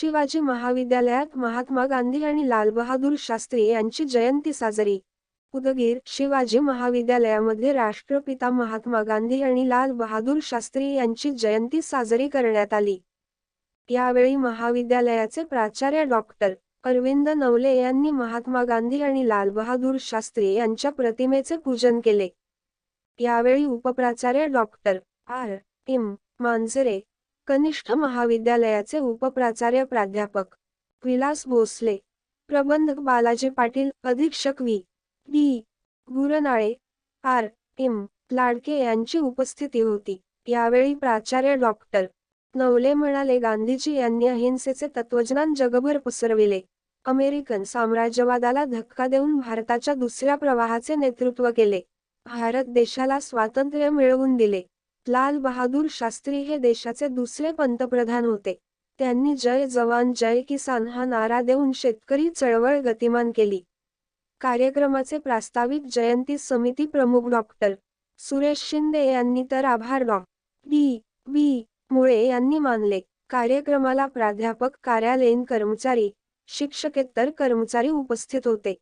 शिवाजी महाविद्यालयात महात्मा गांधी आणि लालबहादूर शास्त्री यांची जयंती साजरी. उदगीर. शिवाजी महाविद्यालयामध्ये राष्ट्रपिता महात्मा गांधी आणि लाल बहादूर शास्त्री यांची जयंती साजरी करण्यात आली. यावेळी महाविद्यालयाचे प्राचार्य डॉक्टर अरविंद नवले यांनी महात्मा गांधी आणि लालबहादूर शास्त्री यांच्या प्रतिमेचे पूजन केले. यावेळी उपप्राचार्य डॉक्टर आर. एम. मांजरे, कनिष्ठ महाविद्यालयाचे उपप्राचार्य प्राध्यापक विलास भोसले, प्रबंधक बालाजी पाटील, अधीक्षक व्ही. डी. गुरनाळे, आर. एम. लाडके यांची उपस्थिती होती. यावेळी प्राचार्य डॉक्टर नवले म्हणाले, गांधीजी यांनी अहिंसेचे तत्वज्ञान जगभर पसरविले. अमेरिकन साम्राज्यवादाला धक्का देऊन भारताच्या दुसऱ्या प्रवाहाचे नेतृत्व केले. भारत देशाला स्वातंत्र्य मिळवून दिले. लाल बहादूर शास्त्री हे देशाचे दुसरे पंतप्रधान होते. त्यांनी जय जवान जय किसान हा नारा देऊन शेतकरी चळवळ गतिमान केली. कार्यक्रमाचे प्रास्ताविक जयंती समिती प्रमुख डॉक्टर सुरेश शिंदे यांनी तर आभार डॉ. डी. व्ही. मुळे यांनी मानले. कार्यक्रमाला प्राध्यापक, कार्यालयीन कर्मचारी, शिक्षकेतर कर्मचारी उपस्थित होते.